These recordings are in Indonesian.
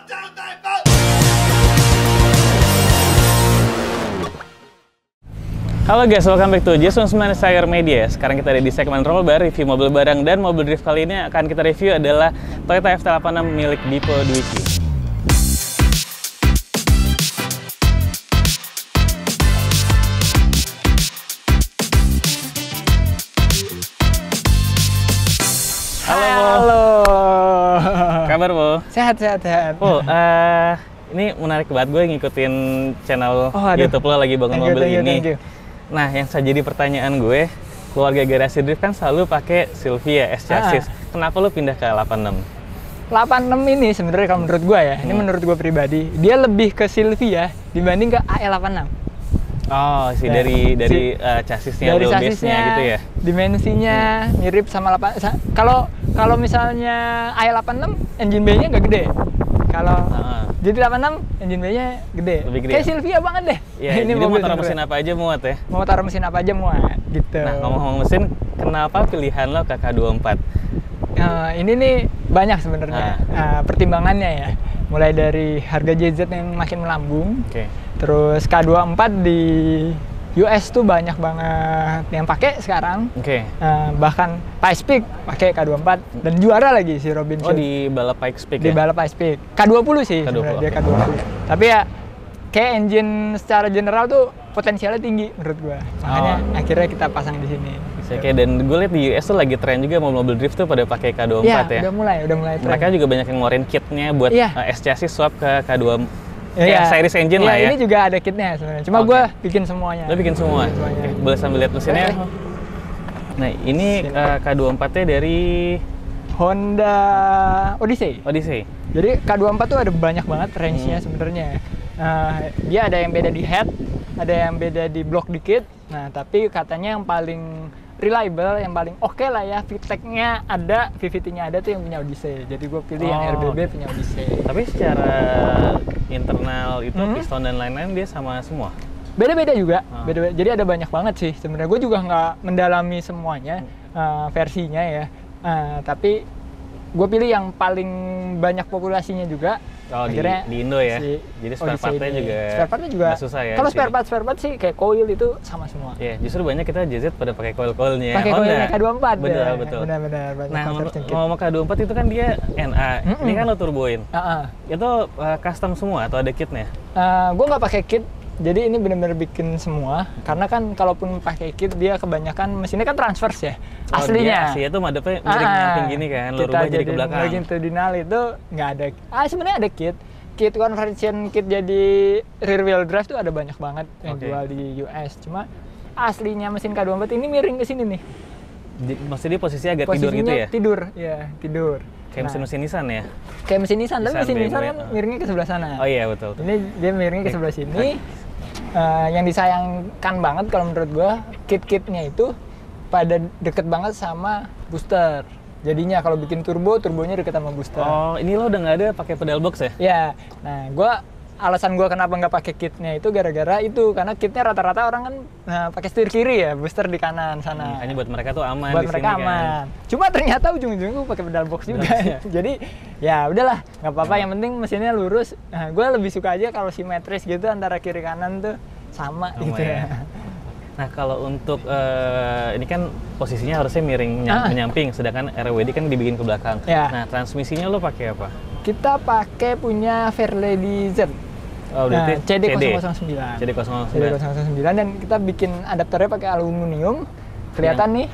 Halo guys, welcome back to Jason Sire Media. Sekarang kita ada di segmen Roll Bar, review mobil barang dan mobil drift. Kali ini akan kita review adalah Toyota FT86 milik Dipo Dwiki. Halo. Kabar, Bo? Sehat. Oh, ini menarik banget gue ngikutin channel YouTube lo lagi bangun mobil ini. Nah, yang jadi pertanyaan gue, keluarga garasi drift kan selalu pakai Silvia S chassis. Kenapa lo pindah ke 86? 86 ini sebenarnya kalau menurut gue ya, ini menurut gue pribadi, dia lebih ke Silvia dibanding ke AL86. Oh, dari chassisnya, dari chassisnya gitu ya. Dimensinya mirip sama 8. Kalau misalnya AL86 engine bay-nya nggak gede. Kalau jadi 86 engine bay-nya gede. Lebih gede. Kayak Silvia banget deh. Ya, ini jadi mau taruh mesin apa aja muat ya. Mau taruh mesin apa aja muat gitu. Nah, ngomong-ngomong mesin, kenapa pilihan lo ke K24? Ini nih banyak sebenarnya pertimbangannya ya. Mulai dari harga JZ yang makin melambung. Terus K24 di US tuh banyak banget yang pakai sekarang. Bahkan Pikes Peak pakai K24 dan juara lagi si Robin Schultz. Oh, di balap Pikes Peak di balap Pikes Peak. K20 sih sebenarnya dia K20. Tapi ya kayak engine secara general tuh potensialnya tinggi menurut gua. Makanya akhirnya kita pasang di sini. Dan gue lihat di US tuh lagi tren juga mobil drift tuh pada pakai K24 ya. Udah mulai tren. Mereka juga banyak yang ngeluarin kitnya buat S chassis swap ke K24. Series engine lah ya. Ini juga ada kitnya sebenarnya. Cuma gue bikin semuanya. Lo bikin semua? Boleh sambil lihat mesinnya? Nah, ini K24-nya dari Honda Odyssey. Jadi K24 tuh ada banyak banget range-nya sebenarnya. Dia ada yang beda di head, ada yang beda di block dikit. Nah, tapi katanya yang paling reliable, yang paling oke lah ya, VTEC-nya ada, VVT-nya ada tuh yang punya Odyssey. Jadi gue pilih yang RBB punya Odyssey. Tapi secara internal itu piston dan lain-lain dia sama semua? Beda-beda juga, beda-beda. Jadi ada banyak banget sih sebenarnya. Gue juga nggak mendalami semuanya versinya ya. Tapi gue pilih yang paling banyak populasinya juga. Akhirnya di Indo ya? Jadi spare partnya juga susah ya? Kalau spare part sih kayak coil itu sama semua. Iya, justru banyak kita JZ pada pakai coil-coilnya pakai coilnya K24. Betul. Benar. Nah, ngomong K24 itu kan dia NA. Ini kan lo turboin. Itu custom semua atau ada kitnya? Gue nggak pakai kit. Jadi ini benar-benar bikin semua, karena kan kalaupun pakai kit dia kebanyakan mesinnya kan transverse ya, aslinya. Aslinya tuh madepnya miring nyamping gini kan, lo rubah jadi ke belakang. Longitudinal itu nggak ada. Sebenarnya ada kit conversion kit jadi rear wheel drive tuh ada banyak banget yang jual di US. Cuma aslinya mesin K24 ini miring ke sini nih. Maksudnya posisinya agak tidur gitu ya? Tidur. Kayak mesin Nissan ya? Kayak mesin Nissan, tapi mesin Nissan kan miringnya ke sebelah sana. Oh iya, betul. Ini dia miringnya ke sebelah sini. Yang disayangkan banget kalau menurut gua, kit-kitnya itu pada deket banget sama booster. Jadinya kalau bikin turbonya deket sama booster. Oh, ini lo udah nggak ada pakai pedal box ya? Iya. Nah, alasan gua kenapa nggak pakai kitnya itu gara-gara itu, karena kitnya rata-rata orang kan pakai setir kiri ya, booster di kanan sana. Makanya buat mereka tuh aman. Buat mereka aman. Cuma ternyata ujung-ujungnya gua pakai pedal box juga. Jadi ya udahlah, nggak apa-apa. Yang penting mesinnya lurus. Nah, gua lebih suka aja kalau simetris gitu antara kiri kanan tuh sama gitu ya. Nah, kalau untuk ini kan posisinya harusnya miring menyamping, sedangkan RWD kan dibikin ke belakang. Nah, transmisinya lo pakai apa? Kita pakai punya Fairlady Z. CD009 dan kita bikin adapternya pakai aluminium. Kelihatan nih,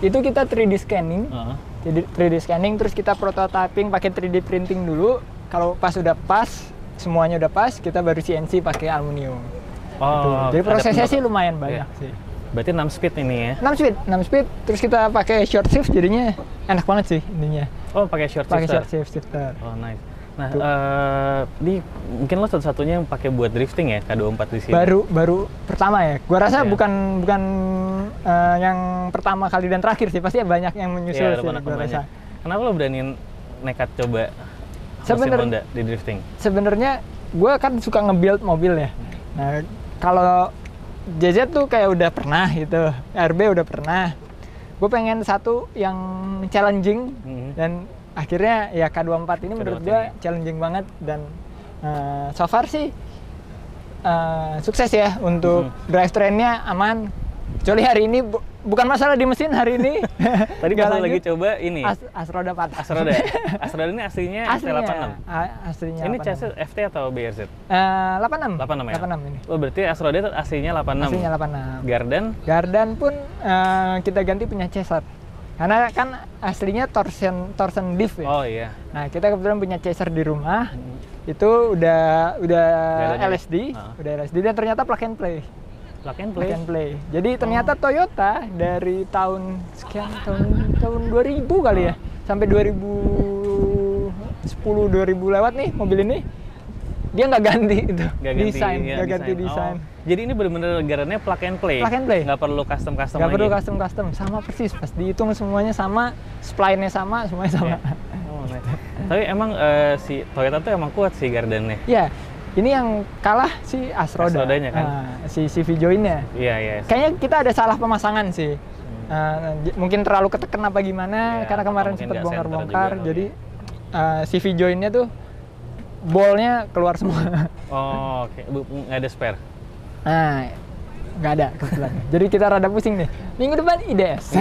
itu kita 3D scanning. Jadi 3D scanning, terus kita prototyping pakai 3D printing dulu. Kalau semuanya udah pas, kita baru CNC pakai aluminium. Jadi prosesnya sih lumayan banyak sih. Berarti 6 speed ini ya? 6 speed, terus kita pakai short shift, jadinya enak banget sih ininya. Oh, pakai short shifter. Oh, nice. Nah, ini mungkin lo satu-satunya yang pakai buat drifting ya, K24 di sini? Baru pertama ya. Gua rasa bukan yang pertama kali dan terakhir sih, pasti banyak yang menyusul sih gua rasa. Kenapa lo berani nekat coba mesin Honda di drifting? Sebenarnya gua kan suka nge-build mobil ya. Nah, kalau JZ tuh kayak udah pernah gitu, RB udah pernah. Gue pengen satu yang challenging dan akhirnya ya K24 ini menurut gue challenging banget dan so far sih sukses ya untuk drivetrainnya aman. Kecuali hari ini bukan masalah di mesin hari ini. Tadi pas lagi coba ini Asroda patah. Asroda ini aslinya FT86. Aslinya. Ini chassis FT atau BRZ? 86. 86 ya. 86 ini. Oh, berarti Asroda itu aslinya 86. Aslinya 86. Gardan pun kita ganti punya chaser. Karena kan aslinya torsen diff ya. Oh iya. Nah, kita kebetulan punya chaser di rumah. Itu udah LSD, udah LSD dan ternyata plug and play. Plug and play. Jadi ternyata Toyota dari tahun 2000 kali ya, sampai 2010 2000 lewat nih mobil ini, dia nggak ganti itu desain. Jadi ini benar-benar gardannya plug and play. Nggak perlu custom lagi. Nggak perlu custom, sama persis. Pas dihitung semuanya sama, spline-nya sama, semuanya sama. Tapi emang si Toyota tuh emang kuat sih gardannya. Iya. Ini yang kalah si Asrodanya kan? Si CV Join-nya. Iya. Kayaknya kita ada salah pemasangan sih. Mungkin terlalu ketekan apa gimana, karena kemarin sempat bongkar-bongkar. Jadi CV Join-nya tuh bolnya keluar semua. Oh, oke. Nggak ada spare? Nah, nggak ada kebetulan. Jadi kita rada pusing nih. Minggu depan IDS.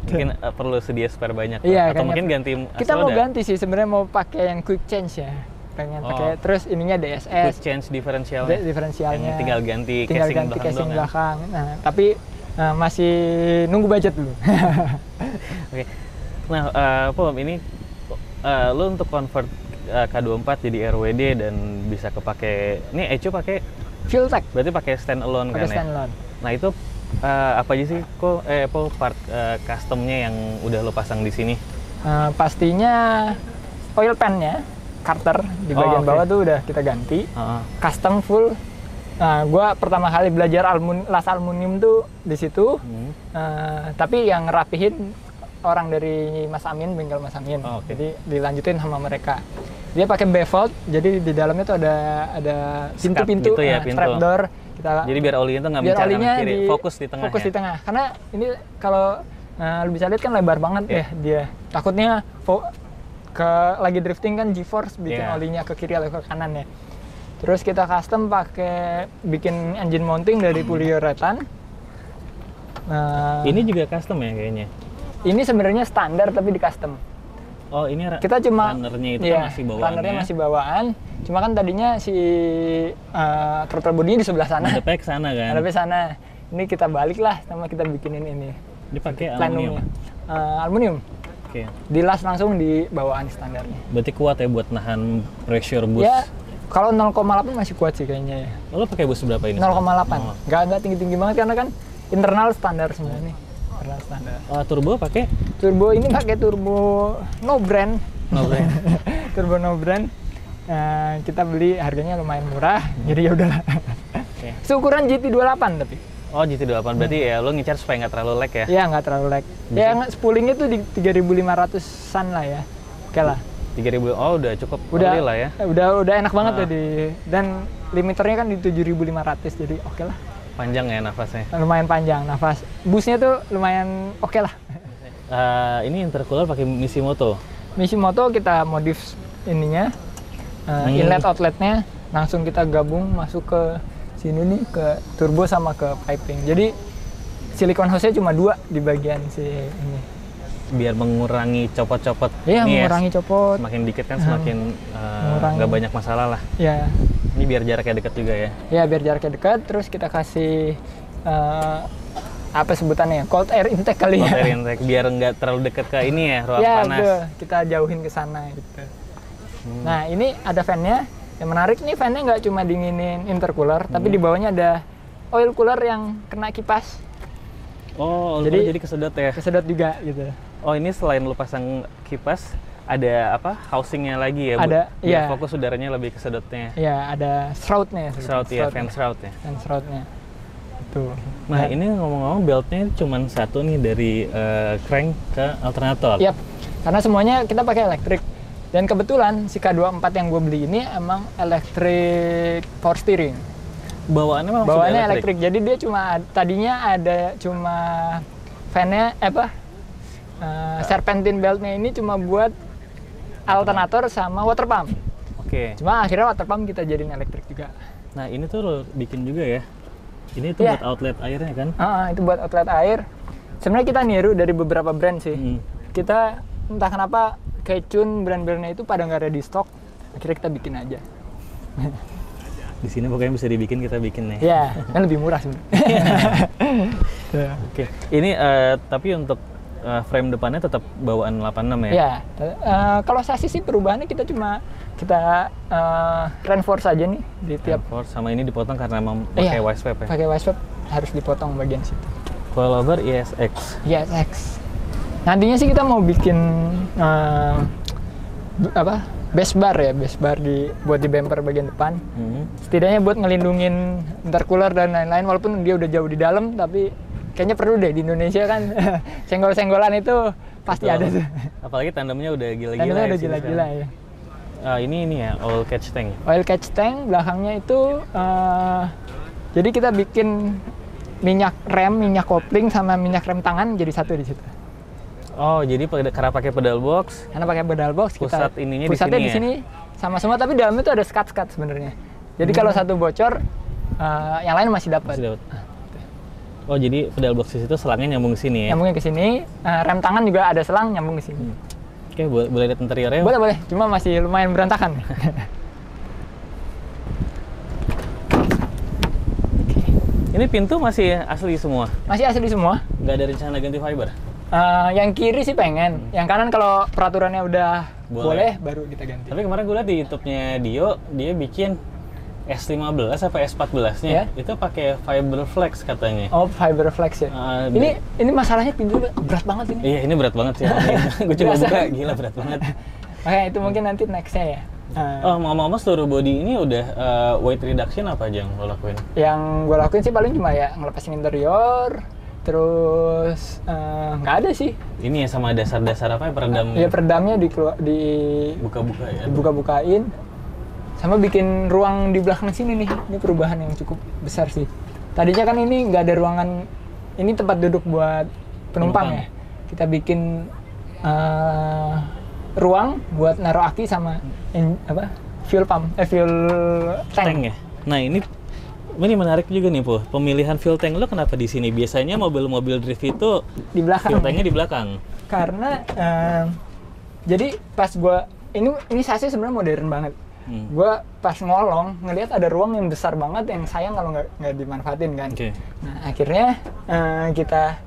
Mungkin perlu sedia spare banyak. Iya, atau mungkin ganti Asroda. Kita mau ganti sih, sebenarnya mau pakai yang quick change ya. Pengen pakai terus ininya DSS. Quick change diferensialnya. Diferensialnya. Tinggal ganti casing belakang. Nah, tapi masih nunggu budget dulu. Oke. Nah, Pom, ini lo untuk convert K24 jadi RWD dan bisa kepake. Ini Echo pakai fuel tech. Berarti pakai standalone kan ya? Standalone. Nah, itu apa aja sih part customnya yang udah lo pasang di sini? Pastinya oil pan-nya, carter di bagian bawah tuh udah kita ganti. Custom full. Gua pertama kali belajar las aluminium tuh di situ. Tapi yang rapihin orang dari Mas Amin, bengkel Mas Amin. Jadi dilanjutin sama mereka. Dia pakai beveled, jadi di dalamnya tuh ada pintu-pintu, gitu ya, trapdoor. Jadi biar olinya tuh nggak mencar kanan kiri, fokus di tengah. Fokus di tengah. Karena ini kalau lu bisa lihat kan lebar banget ya dia. Takutnya lagi drifting kan G-force bikin olinya ke kiri atau ke kanan ya. Terus kita custom bikin engine mounting dari polyurethane. Ini juga custom ya kayaknya. Ini sebenarnya standar tapi di custom. Oh, ini kita cuma runnernya itu masih bawaan. Runnernya masih bawaan. Cuma kan tadinya si throttle body di sebelah sana. Ada ke sana kan. Ada ke sana. Ini kita balik lah sama kita bikinin ini. Ini pakai aluminium. Aluminium. Oke. Dilas langsung di bawaan standarnya. Berarti kuat ya buat nahan pressure boost. Ya, kalau 0,8 masih kuat sih kayaknya ya. Lo pakai boost berapa ini? 0,8. Nggak tinggi-tinggi banget karena kan internal standar semua nih. Internal standar. Turbo pakai? Turbo ini pakai turbo no brand. Turbo no brand. Kita beli harganya lumayan murah, jadi ya udahlah. Seukuran GT28 tapi. Oh, GT28 berarti ya lo ngincar supaya nggak terlalu lag ya? Iya, nggak terlalu lag. Ya spoolingnya tuh di 3.500-an lah ya. Oke lah. 3.000, oh udah cukup lah ya? Udah enak banget tadi. Dan limiternya kan di 7.500, jadi oke lah. Panjang ya nafasnya? Lumayan panjang nafas. Busnya tuh lumayan oke lah. Ini intercooler pakai Mishimoto? Mishimoto kita modif ininya. Inlet outletnya langsung kita gabung masuk ke sini nih, ke turbo sama ke piping. Jadi silikon hose-nya cuma 2 di bagian si ini. Biar mengurangi copot-copot. Iya, mengurangi copot. Semakin dikit kan semakin nggak banyak masalah lah. Iya. Ini biar jaraknya dekat juga ya? Iya, biar jaraknya dekat. Terus kita kasih apa sebutannya? Cold air intake kali ya. Cold air intake biar nggak terlalu dekat ke ini ya, ruang panas. Iya, kita jauhin ke sana gitu. Nah, ini ada fan-nya. Yang menarik nih, fan-nya nggak cuma dinginin intercooler, tapi di bawahnya ada oil cooler yang kena kipas. Oh, jadi kesedot ya? Kesedot juga gitu. Oh, ini selain lu pasang kipas, ada apa? Housingnya lagi ya? Ada, biar fokus udaranya lebih kesedotnya. Iya, ada shroud-nya. Shroud ya, fan shroud ya? Fan shroud-nya. Tuh. Nah, ini ngomong-ngomong beltnya cuma satu nih dari crank ke alternator. Yap, karena semuanya kita pakai elektrik. Dan kebetulan si K24 yang gue beli ini emang electric power steering. Bawaannya elektrik. Jadi dia tadinya ada fan-nya serpentine beltnya ini cuma buat alternator sama water pump. Oke. Cuma akhirnya water pump kita jadiin elektrik juga. Nah ini tuh lo bikin juga ya? Ini tuh buat outlet airnya kan? Itu buat outlet air. Sebenarnya kita niru dari beberapa brand sih. Kita entah kenapa Kecun brand-brandnya itu pada nggak ada di stok. Akhirnya kita bikin aja. Di sini pokoknya bisa dibikin, kita bikin nih. Iya, kan lebih murah sebenarnya. Oke. Ini tapi untuk frame depannya tetap bawaan 86 ya? Iya. Kalau sasis sih perubahannya kita reinforce aja nih di tiap. Reinforce sama ini dipotong karena pakai wisewap ya? Pakai wisewap harus dipotong bagian situ. Coilover ISX. ISX. Nantinya sih kita mau bikin base bar buat di bumper bagian depan. Setidaknya buat ngelindungin intercooler dan lain-lain, walaupun dia udah jauh di dalam, tapi kayaknya perlu deh di Indonesia kan. Senggol-senggolan itu pasti ada tuh. Apalagi tandemnya udah gila-gila. Tandemnya udah gila-gila ya. Ini ya oil catch tank. Oil catch tank belakangnya itu jadi kita bikin minyak rem, minyak kopling sama minyak rem tangan jadi satu di situ. Oh, jadi karena pakai pedal box. Karena pakai pedal box, pusatnya di sini sama semua, tapi dalamnya itu ada skat-skat sebenarnya. Jadi kalau satu bocor, yang lain masih dapat. Oh, jadi pedal box itu selangnya nyambung ke sini ya? Nyambungnya ke sini. Rem tangan juga ada selang nyambung ke sini. Oke, boleh lihat interiornya? Boleh. Cuma masih lumayan berantakan. Ini pintu masih asli semua? Masih asli semua. Nggak ada rencana ganti fiber? Yang kiri sih pengen, yang kanan kalau peraturannya udah boleh baru kita ganti. Tapi kemarin gue lihat di YouTube-nya Dio, dia bikin S15 apa S14-nya itu pakai fiber flex katanya. Oh, fiber flex ya. Ini masalahnya pintu berat banget ini. Iya, ini berat banget sih. Gue coba buka, gila berat banget. Makanya itu mungkin nanti next-nya ya. Ngomong-ngomong seluruh body ini udah weight reduction apa aja yang lo lakuin? Yang gue lakuin sih paling cuma ya ngelepasin interior, terus nggak ada sih. Ini ya sama dasar-dasar apa ya, peredam? Iya, peredamnya di buka-buka ya. Dibuka-bukain. Sama bikin ruang di belakang sini nih. Ini perubahan yang cukup besar sih. Tadinya kan ini nggak ada ruangan, ini tempat duduk buat penumpang ya. Kita bikin ruang buat naruh aki sama fuel tank ya. Nah, ini menarik juga nih, Po. Pemilihan fuel tank lo kenapa di sini? Biasanya mobil-mobil drift itu di belakang. Fuel tanknya di belakang. Karena jadi pas ini sasis sebenarnya modern banget. Gua pas ngolong ngelihat ada ruang yang besar banget yang sayang kalau nggak dimanfaatin kan. Nah, akhirnya kita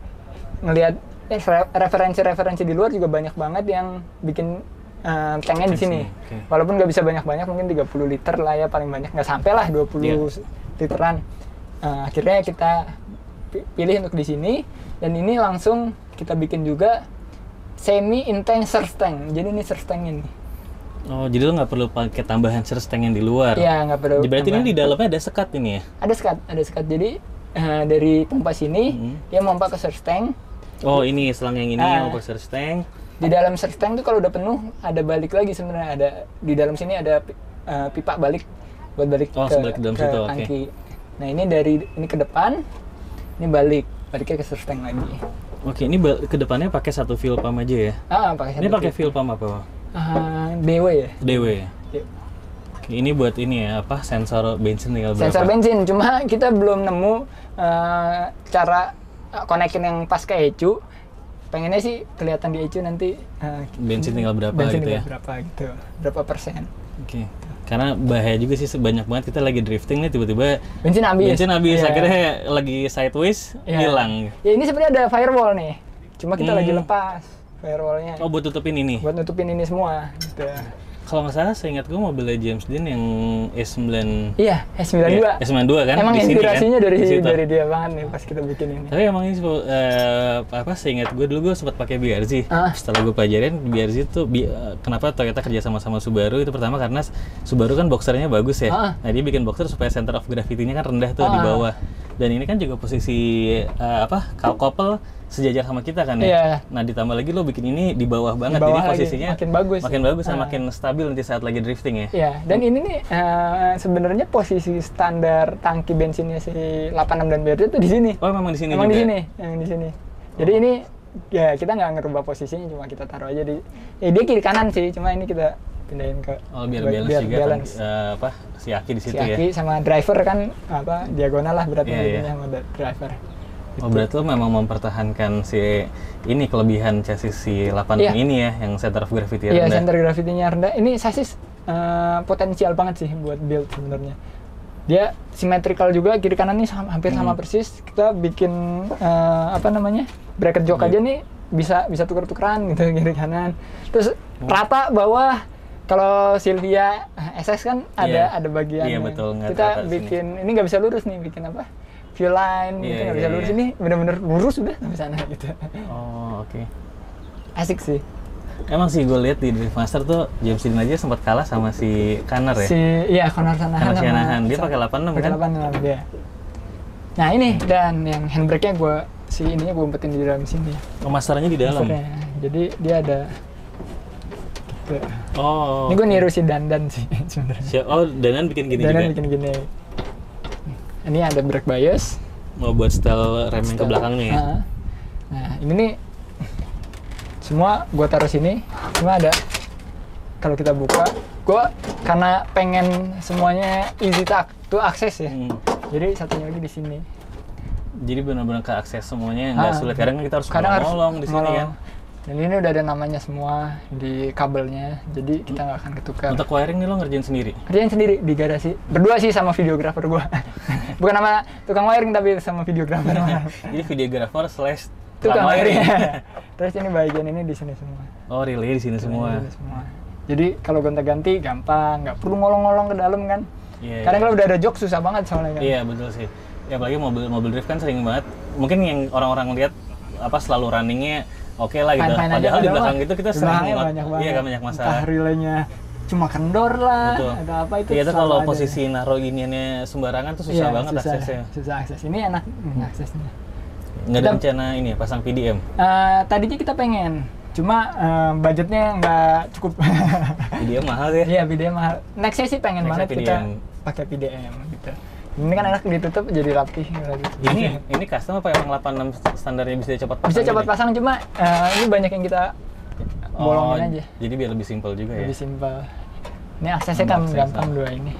ngelihat referensi di luar juga banyak banget yang bikin tanknya di sini. Walaupun nggak bisa banyak-banyak, mungkin 30 liter lah ya paling banyak, nggak sampai lah 20 literan. Akhirnya kita pilih untuk di sini, dan ini langsung kita bikin juga semi intense surge tank. Jadi ini surge tank ini. Oh, jadi lo nggak perlu pakai tambahan surge tank yang di luar? Iya, nggak perlu. Berarti ini di dalamnya ada sekat ini ya? Ada sekat. Jadi dari pompa sini dia pompa ke surge tank. Oh, ini selang yang ini yang pompa surge tank. Di dalam surge tank tuh kalau udah penuh ada balik lagi sebenarnya. Ada di dalam sini ada pipa balik buat balik ke dalam situ, tangki. Nah, ini ke depan, ini baliknya ke surge tank lagi. Oke, ini ke depannya pakai satu fuel pump aja ya? Pakai satu. Ini pakai fuel pump apa? DW ya? DW ya? Yep. Oke, ini buat ini ya, sensor bensin tinggal berapa? Sensor bensin, cuma kita belum nemu cara konekin yang pas ke ECU. Pengennya sih kelihatan di ECU nanti bensin tinggal berapa gitu ya? Berapa persen. Oke. Karena bahaya juga sih, banyak banget kita lagi drifting nih tiba-tiba bensin habis. Akhirnya lagi sideways hilang. Ya, ini sebenarnya ada firewall nih. Cuma kita lagi lepas firewallnya. Oh, buat tutupin ini? Buat nutupin ini semua gitu. Kalau nggak salah, seingat gue mobilnya James Dean yang S9. Iya, S92. Ya, S92 kan? Emang di inspirasinya kan? dari dia banget nih pas kita bikin ini. Tapi emang ini seingat gue dulu gue sempat pakai BRZ. Setelah gue pelajarin BRZ itu kenapa Toyota kerja sama Subaru itu pertama karena Subaru kan boxernya bagus ya. Nah, dia bikin boxer supaya center of gravity-nya kan rendah tuh di bawah. Dan ini kan juga posisi couple sejajar sama kita kan ya. Nah, ditambah lagi lo bikin ini di bawah banget, jadi posisinya makin bagus dan makin stabil nanti saat lagi drifting ya. Iya, dan ini nih sebenarnya posisi standar tangki bensinnya si 86 dan BRZ itu di sini. Oh, memang di sini. Memang di sini, yang di sini. Jadi ini ya kita nggak ngerubah posisinya, cuma kita taruh aja di dia kiri kanan sih, cuma ini kita pindahin ke biar balance juga balance. Kan, si aki di situ ya. Si aki sama driver kan diagonal lah beratnya sama driver. Oh, berarti lo memang mempertahankan si ini kelebihan chassis si 8 ini ya, yang center of gravity rendah. Iya, center gravity-nya rendah. Ini chassis potensial banget sih buat build sebenarnya. Dia symmetrical juga, kiri kanan nih hampir sama persis. Kita bikin bracket jok aja nih bisa tuker-tukeran gitu kiri kanan. Terus rata bawah. Kalau Silvia SS kan ada bagian. Iya, betul. Kita bikin ini nggak bisa lurus nih, bikin view line gitu nggak bisa lurus. Ini benar-benar lurus udah sampai sana gitu. Oh, oke. Asik sih. Emang sih gue lihat di Drift Master tuh James Dean aja sempat kalah sama si Conor ya. Conor Shanahan. Dia pakai 86 kan? 86 dia. Nah ini dan yang handbrake-nya gue umpetin di dalam sini. Oh, masternya di dalam. Jadi dia ada. Gitu. Oh. Ini gue niru si Dandan sih sebenarnya. Oh, Dandan bikin gini juga. Dandan bikin gini. Ini ada brake bias. Mau buat style rem yang ke belakangnya ya. Nah, ini nih semua gue taruh sini. Cuma ada kalau kita buka, gue karena pengen semuanya easy to access ya. Jadi satunya lagi di sini. Jadi benar-benar ke akses semuanya nggak sulit. Kadang kita harus nolong di sini kan. Dan ini udah ada namanya semua di kabelnya, jadi kita nggak akan ketukar. Untuk wiring nih lo ngerjain sendiri? Ngerjain sendiri di garasi. Berdua sih sama videografer gua. Bukan sama tukang wiring tapi sama videografer. Jadi videografer / tukang wiring. Terus ini bagian ini di sini semua. Oh, relay di sini semua. Jadi kalau gonta-ganti gampang, nggak perlu ngolong-ngolong ke dalam kan. Karena kalau udah ada jok susah banget soalnya kan. Iya, betul sih. Ya apalagi mobil drift kan sering banget. Mungkin yang orang-orang lihat selalu runningnya oke lah gitu. Padahal di belakang gitu kita sering banyak masalah. Entah relaynya cuma kendor lah, ada apa itu. Iya, kalau posisi naruh giniannya sembarangan tuh susah banget aksesnya. Susah akses. Ini enak aksesnya. Nggak ada rencana ini ya, pasang PDM? Tadinya kita pengen, cuma budgetnya nggak cukup. PDM mahal ya? Iya, PDM mahal. Nextnya sih pengen banget kita pakai PDM gitu. Ini kan enak ditutup jadi rapih. Ini custom apa emang 86 standarnya bisa cepat pasang? Bisa cepat pasang, cuma ini banyak yang kita bolongin aja. Jadi biar lebih simpel juga ya? Lebih simpel. Ini aksesnya kan gampang dua ini.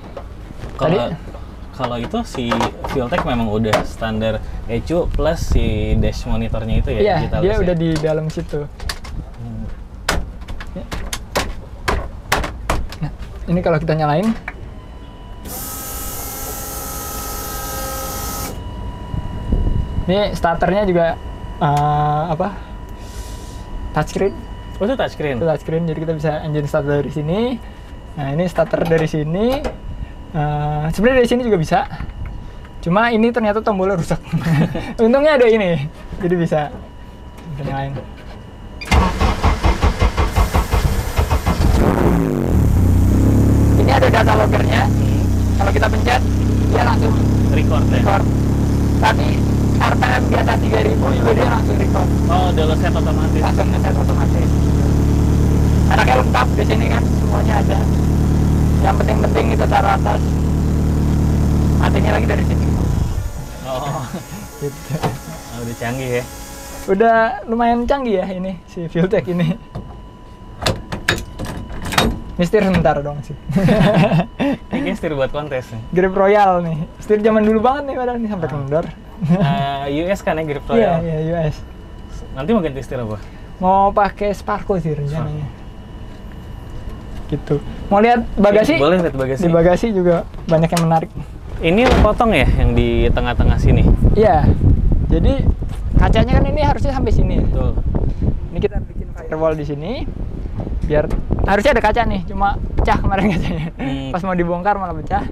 Kalau itu si Fueltech memang udah standar ECU plus si dash monitornya itu ya? Iya, dia udah di dalam situ. Nah, ini kalau kita nyalain. Ini starternya juga touchscreen. Oh, itu touchscreen? Itu touchscreen, jadi kita bisa engine start dari sini. Nah, ini starter dari sini. Sebenarnya dari sini juga bisa. Cuma ini ternyata tombolnya rusak. Untungnya ada ini, jadi bisa nyalain. Ini ada data loggernya. Kalau kita pencet, dia langsung record. Tapi RPM di atas 3000 juga dia langsung record. Oh, udah set otomatis. Langsung set otomatis. Anaknya lengkap di sini kan, semuanya ada. Yang penting kita taruh atas. Matinya lagi dari sini. Oh, gitu. Udah canggih ya. Udah lumayan canggih ya ini si Fueltech ini. Ini setir sebentar dong sih. Ini setir buat kontes nih. Grip Royal nih. Setir zaman dulu banget nih padahal nih sampai kendor. US kan ya Grip Royal? Iya, US. Nanti mau ganti setir apa? Mau pakai Sparko sih rencananya. Gitu. Mau lihat bagasi? Boleh lihat bagasi. Di bagasi juga banyak yang menarik. Ini lo potong ya yang di tengah-tengah sini? Iya. Jadi kacanya kan ini harusnya sampai sini. Betul. Ini kita bikin firewall di sini. Biar harusnya ada kaca nih, cuma pecah kemarin kacanya. Pas mau dibongkar malah pecah.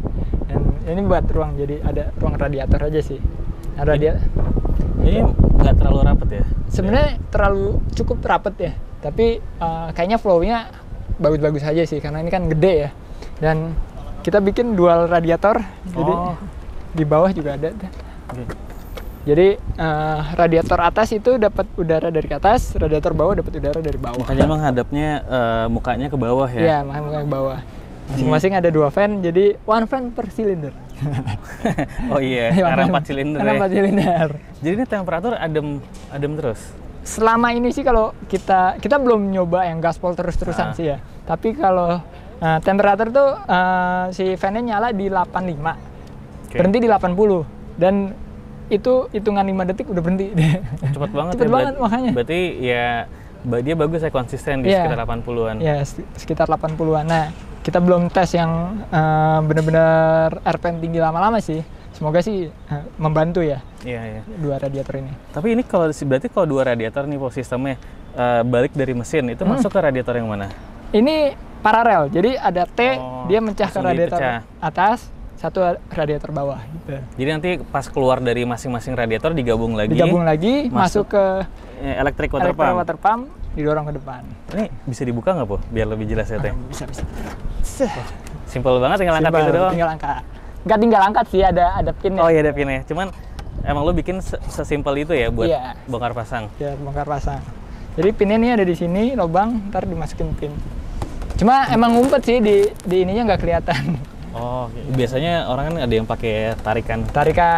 Dan ini buat ruang, jadi ada ruang radiator aja sih. Nah, ini nggak terlalu rapet ya? Sebenarnya terlalu cukup rapet ya, tapi kayaknya flow-nya bagus-bagus aja sih, karena ini kan gede ya. Dan kita bikin dual radiator, jadi di bawah juga ada. Jadi radiator atas itu dapat udara dari atas, radiator bawah dapat udara dari bawah. Makanya emang hadapnya mukanya ke bawah ya? Iya, mukanya ke bawah. Masing-masing ada 2 fan, jadi 1 fan per silinder. Oh iya, karena 4 silinder ya? Karena 4 silinder. Jadi ini temperatur adem terus? selama ini sih kalau kita belum nyoba yang gaspol terus-terusan sih ya. Tapi kalau temperatur tuh si fan-nya nyala di 85, berhenti di 80, dan itu hitungan 5 detik udah berhenti. Cepet banget. Cepet banget makanya. Berarti ya dia bagus ya, konsisten di sekitar 80-an. Iya, sekitar 80-an. Nah, kita belum tes yang benar-benar RPM tinggi lama-lama sih. Semoga sih membantu ya. Iya. Dua radiator ini. Tapi ini berarti kalau dua radiator nih sistemnya balik dari mesin itu masuk ke radiator yang mana? Ini paralel. Jadi ada T, dia mencah ke radiator atas, satu radiator bawah gitu. Jadi nanti pas keluar dari masing-masing radiator digabung lagi, masuk ke electric water pump, didorong ke depan. Ini bisa dibuka nggak, Po? Biar lebih jelas ya, Teh. Bisa. Simple banget, tinggal angkat gitu doang. Tinggal angkat. Nggak tinggal angkat sih, ada pinnya. Oh iya, ada pinnya. Cuman emang lu bikin sesimpel itu ya buat bongkar pasang? Iya, bongkar pasang. Jadi pinnya ini ada di sini, lubang, ntar dimasukin pin. Cuma emang ngumpet sih, di ininya nggak kelihatan. Oh, biasanya orang kan ada yang pakai tarikan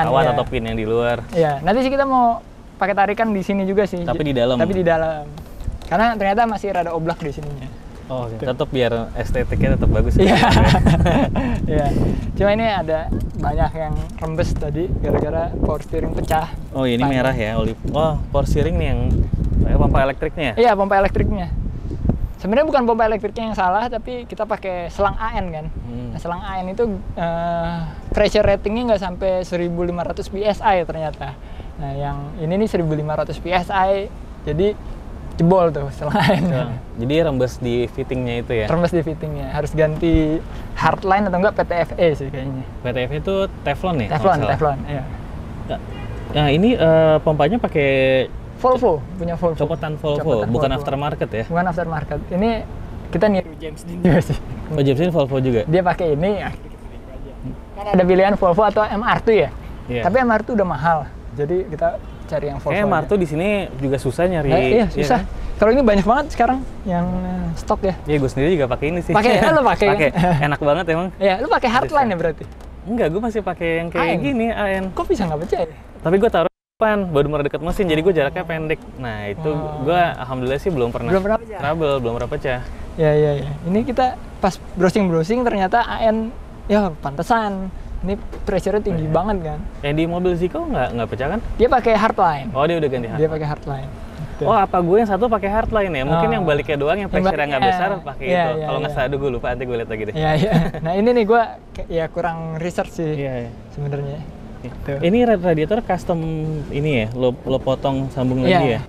kawat atau pin yang di luar. Iya, nanti sih kita mau pakai tarikan di sini juga sih. Tapi di dalam. Karena ternyata masih rada oblak di sininya. Oh, tetap biar estetiknya tetap bagus. Iya. Iya. Cuma ini ada banyak yang rembes tadi gara-gara power steering pecah. Oh, ini merah ya, olive. Oh, power steering nih yang pompa elektriknya. Iya, pompa elektriknya. Sebenarnya bukan pompa elektriknya yang salah, tapi kita pakai selang AN kan. Nah, selang AN itu pressure ratingnya nggak sampai 1500 PSI ternyata. Nah, yang ini nih 1500 PSI, jadi jebol tuh selang AN. Jadi rembes di fittingnya itu ya? Rembes di fittingnya, harus ganti hardline atau enggak PTFE sih kayaknya. PTFE itu Teflon ya? Teflon, iya. Nah, ini pompanya pakai Volvo, punya Volvo. Copotan Volvo, bukan aftermarket ya? Bukan aftermarket. Ini kita niru James Dean juga sih. Oh, James Dean Volvo juga? Dia pakai ini, ya. Kan ada pilihan Volvo atau MR2 ya? Yeah. Tapi MR2 udah mahal. Jadi kita cari yang Volvo. MR2 di sini juga susah nyari. Iya, susah. Ya, kan? Kalau ini banyak banget sekarang yang stok ya. Iya, gue sendiri juga pakai ini sih. Pakai ya? Lo pakai? Enak banget emang. Iya, lo pakai hardline ya berarti? Enggak, gue masih pakai yang kayak gini, AN. Kok bisa nggak pecah ya? Tapi gue taruh depan, baru dekat mesin, jadi gue jaraknya pendek. Nah, itu gue alhamdulillah sih belum pernah trouble, belum pernah pecah. Ya. Ini kita pas browsing ternyata AN, ya pantesan. Ini pressure-nya tinggi banget kan. Yang di mobil Zico nggak pecah kan? Dia pakai hardline. Oh, dia udah ganti hardline. Dia pakai hardline. Oh, apa gue yang satu pakai hardline ya? Mungkin yang baliknya doang, yang pressure-nya nggak besar pakai itu. Kalau nggak salah, gue lupa, nanti gue lihat lagi deh. Iya. Nah, ini nih gue ya kurang research sih sebenarnya. Gitu. Ini radiator custom ini ya, lo potong sambung lagi ya?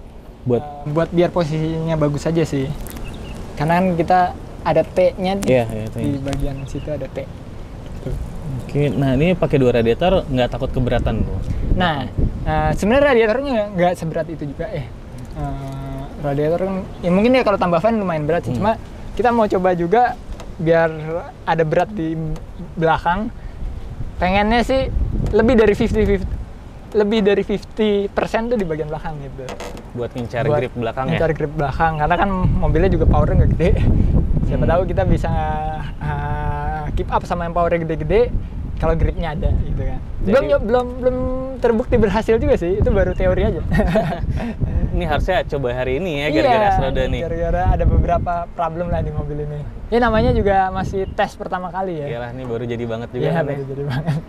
Buat biar posisinya bagus aja sih. Karena kan kita ada T-nya di bagian situ ada T. Gitu. Oke, nah ini pakai dua radiator nggak takut keberatan bro? Nah, sebenarnya radiatornya nggak seberat itu juga radiator kan, ya mungkin ya kalau tambah fan lumayan berat sih. Cuma kita mau coba juga biar ada berat di belakang. Pengennya sih lebih dari 50% tuh di bagian belakang gitu. Buat ngincar grip belakang ya? Ngincar grip belakang, karena kan mobilnya juga powernya nggak gede. Siapa tahu kita bisa keep up sama yang powernya gede-gede kalau gripnya ada gitu kan. Jadi, belum terbukti berhasil juga sih, itu baru teori aja. Ini harusnya coba hari ini ya, gara-gara roda nih. Gara-gara ada beberapa problem lah di mobil ini. Ya namanya juga masih tes pertama kali ya. Iyalah, ini baru jadi banget juga. Iya, baru jadi banget.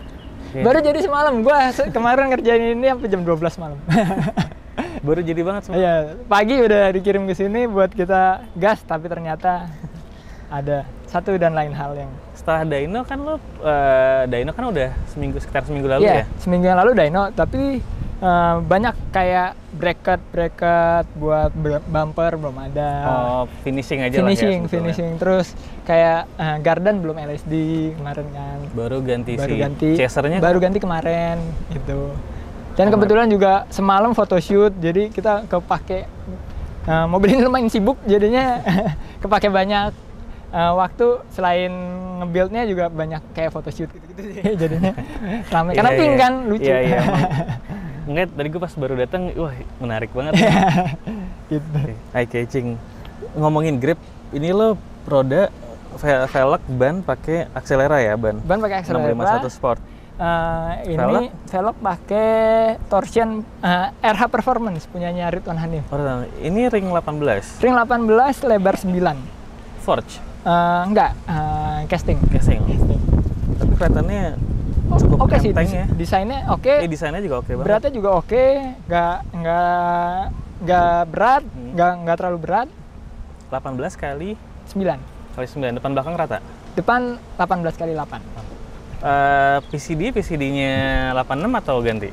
Yeah. Baru jadi semalam, gua kemarin ngerjain ini sampai jam 12 malam. Baru jadi banget semalam. Iya, pagi udah dikirim ke sini buat kita gas, tapi ternyata ada satu dan lain hal yang. Setelah dyno kan dyno kan udah sekitar seminggu lalu ya? Seminggu yang lalu dyno, tapi banyak kayak bracket buat bumper belum ada. Oh, finishing aja finishing Terus kayak garden belum LSD kemarin kan. Baru ganti chasernya. Baru ganti kemarin gitu. Dan kebetulan juga semalam photoshoot, jadi kita kepake mobil ini lumayan sibuk, jadinya kepake banyak waktu. Selain nge-build-nya juga banyak kayak photoshoot gitu-gitu sih jadinya ramai. Karena pink kan lucu. Iya. Enggak, tadi gue pas baru datang, wah menarik banget. Gitu. Eye catching. Ngomongin grip, ini lo roda velg ban pakai akselera ya ban? Ban pakai akselera. 651 Sport. Ini velg pakai torsion RH Performance punyanya Ridwan Hanif. Ini ring 18. Ring 18 lebar 9. Forge? Enggak, casting. Tapi kelihatannya cukup oke sih, ya. Desainnya oke. Desainnya juga oke banget. Beratnya juga oke, nggak berat, nggak terlalu berat. 18 kali 9. Kali 9, depan belakang rata? Depan 18 kali 8. PCD-nya 86 atau ganti?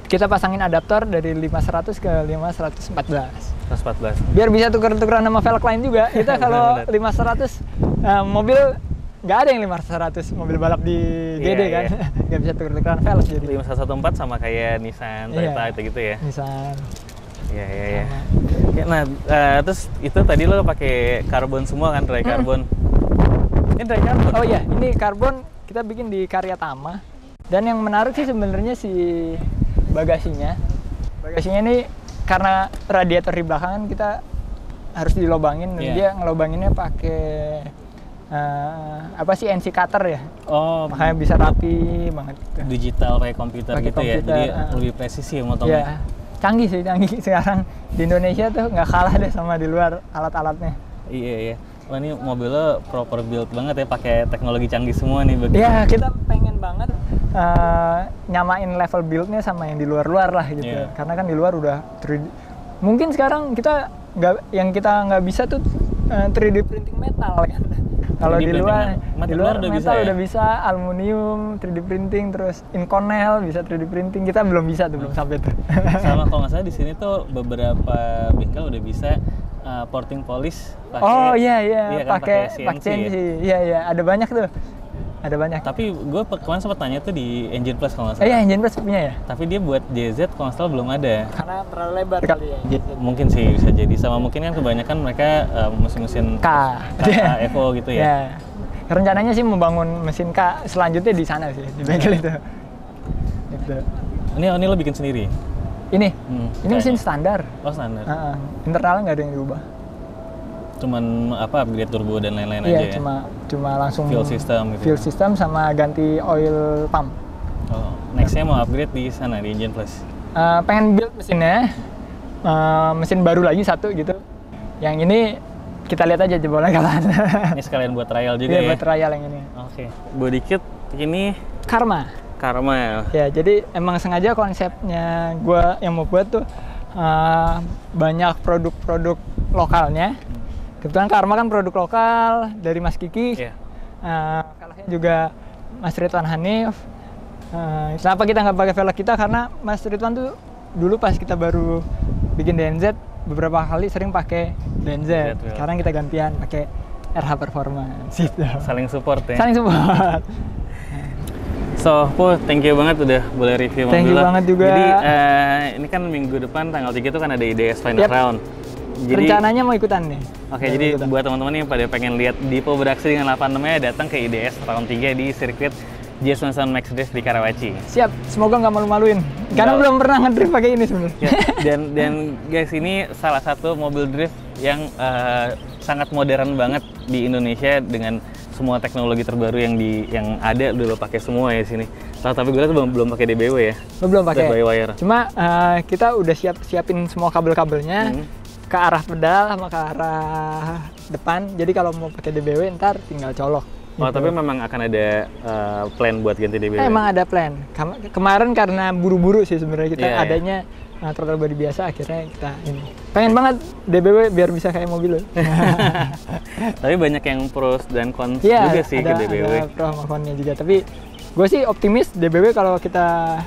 Kita pasangin adaptor dari 500 ke 514. 114. Biar bisa tuker-tukeran sama velg lain juga. Kita kalau 500 mobil nggak ada yang 500 mobil balap di GD kan. Nggak bisa tuker-tukeran velg jadi. 5114 sama kayak Nissan, Toyota gitu ya. Nissan. Iya. Nah, terus itu tadi lo pakai karbon semua kan, dry karbon. Ini dry karbon. Oh iya, ini karbon kita bikin di Karya Tama. Dan yang menarik sih sebenarnya si bagasinya. Bagasinya ini karena radiator di belakang kan kita harus dilobangin dan dia ngelobanginnya pakai NC cutter ya. Oh, makanya bisa rapi banget gitu. Digital pakai komputer gitu ya. Jadi lebih presisi motongnya. Canggih sekarang di Indonesia tuh nggak kalah deh sama di luar alat-alatnya. Iya. Wah, ini mobilnya proper build banget ya, pakai teknologi canggih semua nih. Iya, kita pengen banget nyamain level build-nya sama yang di luar-luar lah gitu. Karena kan di luar udah 3D. Mungkin sekarang kita nggak bisa tuh 3D printing metal kan. Kalau di luar udah metal udah bisa, aluminium 3D printing, terus Inconel bisa 3D printing. Kita belum bisa tuh, belum sampai tuh. Sama kalau nggak salah di sini tuh beberapa bengkel udah bisa porting polish pakai CNC. Iya, ada banyak tuh. Ada banyak. Tapi gue kemarin sempat tanya tuh di Engine Plus kalau nggak salah. Iya, Engine Plus punya ya. Tapi dia buat JZ kalau nggak salah belum ada. Karena terlalu lebar kali ya. Mungkin sih bisa jadi. Sama mungkin kan kebanyakan mereka mesin-mesin K Evo gitu ya. Rencananya sih membangun mesin K selanjutnya di sana sih, di bengkel itu. Gitu. Ini lo bikin sendiri? Ini mesin standar. Oh, standar. Internalnya nggak ada yang diubah. Cuman upgrade turbo dan lain-lain aja ya? Cuma langsung fuel system gitu. Fuel system sama ganti oil pump. Oh, nextnya mau upgrade di sana di Engine Plus? Pengen build mesinnya, mesin baru lagi satu gitu. Yang ini kita lihat aja jebolnya kapan. Ini sekalian buat trial juga buat trial yang ini. Oke. Body kit ini Karma. Ya, jadi emang sengaja konsepnya gua yang mau buat tuh banyak produk-produk lokalnya. Kebetulan Karma kan produk lokal dari Mas Kiki. Velgnya juga Mas Ridwan Hanif. Kenapa kita nggak pakai velg kita? Karena Mas Ridwan tuh dulu pas kita baru bikin DNZ beberapa kali sering pakai DNZ. Sekarang kita gantian pakai RH Performance. Gitu. Saling support ya. Saling support. So, thank you banget udah boleh review mobil. Thank you banget juga. Jadi ini kan minggu depan tanggal 3 itu kan ada IDS Final Round. Jadi, rencananya mau ikutan nih. Oke, jadi buat teman-teman yang pada pengen lihat Dipo beraksi dengan 86-nya, datang ke IDS Round 3 di sirkuit JS11 Max Drift di Karawaci. Siap, semoga nggak malu-maluin. Karena belum pernah ngedrift pakai ini sebenarnya. Dan guys, ini salah satu mobil drift yang sangat modern banget di Indonesia dengan semua teknologi terbaru yang ada udah lo pakai semua ya sini. Tapi gue lihat belum pakai DBW ya. Belum pakai. Wire. Cuma kita udah siapin semua kabel-kabelnya ke arah pedal sama ke arah depan. Jadi kalau mau pakai DBW ntar tinggal colok. Oh, gitu. Tapi memang akan ada plan buat ganti DBW? Emang ada plan. Kemarin karena buru-buru sih sebenarnya kita adanya throttle body biasa, akhirnya kita ini. Pengen banget DBW biar bisa kayak mobil lo. Tapi banyak yang pros dan cons juga sih ke DBW. Ada pro sama konnya juga. Tapi gue sih optimis DBW kalau kita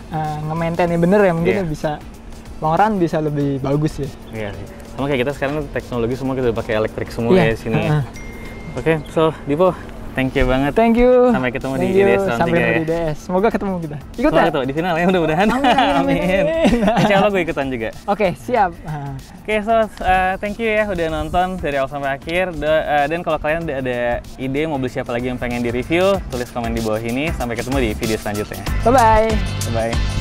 nge-maintain bener ya mungkin bisa long run bisa lebih bagus sih. Iya sih. Sama kayak kita sekarang teknologi semua kita pakai elektrik semua ya sini. Oke, so Dipo, thank you banget. Thank you. Sampai ketemu di IDS Round 3 sampai ketemu di IDS. Semoga ketemu kita. Ikut ya? Di final ya, mudah-mudahan. Amin. Insya Allah gue ikutan juga. Oke, siap. Oke, so thank you ya udah nonton dari awal sampai akhir. Dan kalau kalian ada ide mobil siapa lagi yang pengen di-review, tulis komen di bawah ini. Sampai ketemu di video selanjutnya. Bye-bye. Bye-bye.